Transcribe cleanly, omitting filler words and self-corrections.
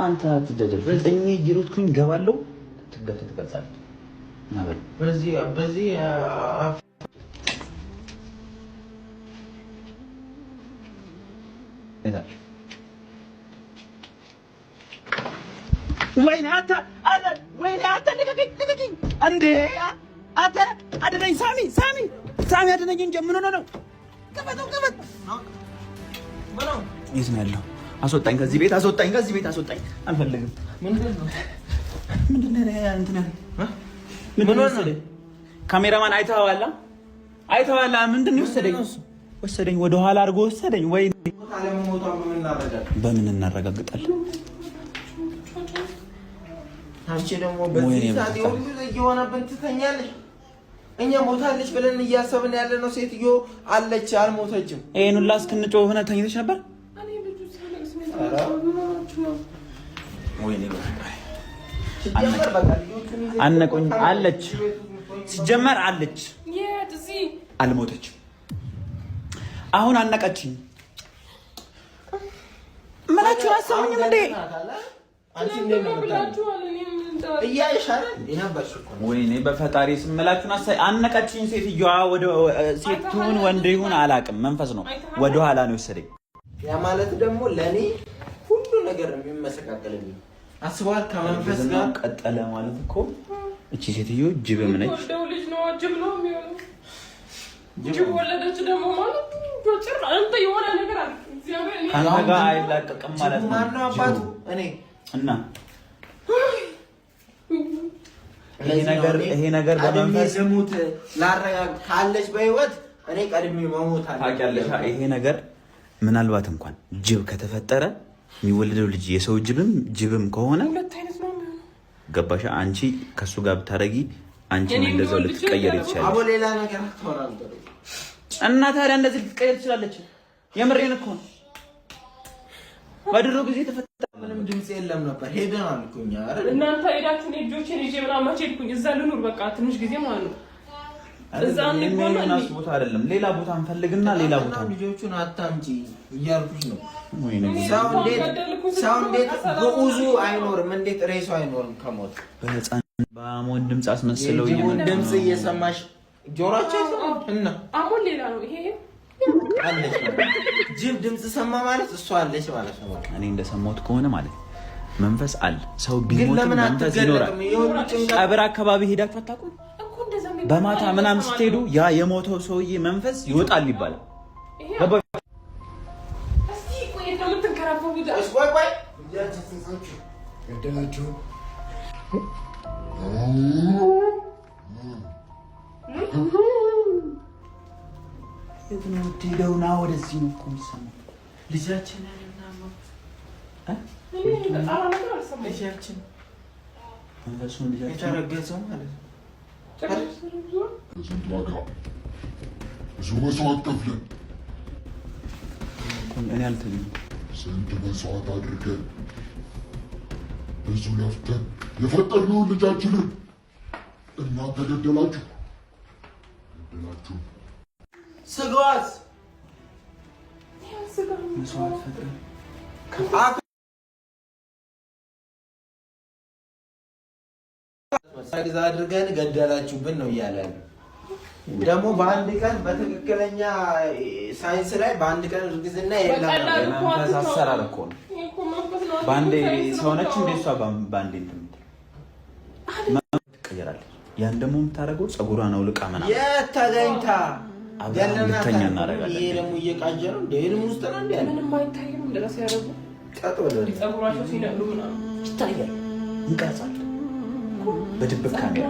አንተ አትደደል። እኔ እየሮጥኩኝ ገባለሁ። ትቀርጻለህ። ናበል በዚህ ወይኔ አንተ ልቀቀኝ እንዴ! አንተ አድነኝ ሳሚ አድነኝ እንጂ ምን ሆነ ነው? ከፈተው የት ነው ያለው? አስወጣኝ ከዚህ ቤት አስወጣኝ። አልፈልግም። ምንድን ነው ምን ሆነ? ካሜራማን አይተኸዋል? ምንድን ነው ወሰደኝ ወደ ኋላ አድርጎ ወሰደኝ። ወይ በምን እናረጋግጣለን? አንቺ ደግሞ በዚህ ሰዓት ሁሉ እየሆነብን ትተኛለሽ። እኛ ሞታለች ብለን እያሰብን ያለ ነው። ሴትዮ አለች አልሞተችም። ይሄን ሁላ እስክንጮህ ሆነ ተኝተሽ ነበር። አነቆኝ አለች። ሲጀመር አለች አልሞተችም። አሁን አነቀችኝ። ምናችሁ አሰሙኝም እንዴ? ወይኔ በፈጣሪ ስምላችሁን አነቀችኝ። ሴትዮዋ ሴቱን ወንድ ይሁን አላውቅም፣ መንፈስ ነው ወደ ኋላ ነው የወሰደኝ። ያ ማለት ደግሞ ለኔ ሁሉ ነገር የሚመሰቃቀልኝ አስቧል። ከመንፈስ ጋር ቀጠለ ማለት እኮ እቺ ሴትዮ ጅብም ነች። ጅብ ወለደች ደግሞ ማለት በጭር አንተ የሆነ ነገር አለ። አንተ ጋር አይላቀቅም ማለት ነው። ማነው አባቱ? እኔ እና ይሄ ነገር በመንፈስ ሙት ላረጋግ ካለች በህይወት እኔ ቀድሜ መሞት አለ። ታውቂያለሽ፣ ይሄ ነገር ምናልባት እንኳን ጅብ ከተፈጠረ የሚወለደው ልጅ የሰው ጅብም ከሆነ ሁለት አይነት ነው የሚሆነው። ገባሽ? አንቺ ከሱ ጋር ብታረጊ አንቺ እንደዛው ልትቀየር ይችላል። አቦ ሌላ ነገር አታወራም እና ታዲያ እንደዚህ ልትቀየር ትችላለች። የምሬን እኮ ነው። በድሮ ጊዜ ተፈጠረ ምንም ድምጽ የለም ነበር። ሄደን አልኩኝ አይደል? እናንተ ሄዳችሁ ነው ልጆቼን ይዤ ምናምን መቼ ሄድኩኝ? እዛ ልኑር በቃ ትንሽ ጊዜ ማለት ነው። እዛ ነው ቦታ አይደለም ሌላ ቦታ እንፈልግና ሌላ ቦታ ልጆቹን አታምጪ እያልኩሽ ነው። ሰው እንዴት በኡዙ አይኖርም? እንዴት ሬሱ አይኖርም? ከሞት በህፃን በአሞን ድምጽ አስመስለው ድምጽ እየሰማሽ ጆሮአቸው እና አሞን ሌላ ነው ይሄ አለች ጅብ ድምጽ ሰማ ማለት እሷ አለች ማለት ነው። እኔ እንደሰማሁት ከሆነ ማለት መንፈስ አለ። ሰው ቢሞት መንፈስ ይኖራል። ቀብር አካባቢ ሄዳችሁ አታውቁም? በማታ ምናምን ስትሄዱ ያ የሞተው ሰውዬ መንፈስ ይወጣል ይባላል። ሄደውና ወደዚህ ነው እኮ የሚሰማው። ልጃችን የተረገዘው ማለት ነው። ስንት ዋጋ ብዙ መስዋዕት ከፍለን እኔ አልተኝም። ስንት መስዋዕት አድርገን ብዙ ለፍተን የፈጠርነውን ልጃችንን እናንተ ገደላችሁ። ስጋዋስ መስዋዕት ፈጥረን ሳይዝ አድርገን ገደላችሁብን ነው እያለ ደግሞ በአንድ ቀን በትክክለኛ ሳይንስ ላይ በአንድ ቀን እርግዝና የለም። መንፈስ አሰራር እኮ ነው። ባንዴ ሰውነች እንደ እሷ ባንዴ ትቀየራለች። ያን ደግሞ የምታደርገው ፀጉሯን አውልቃ ምናምን የተገኝታ ያለናተኛ እናደርጋለን። ይሄ ደግሞ እየቃጀ ነው እንደ ህልም ውስጥ ነው እንደ ምንም አይታይም። እንደዛ ሲያደርጉ ቀጥ ወደ ፀጉራቸው ሲነዱ ምናምን ይታያል። እንቀርጻለን በድብቅ ካሜራ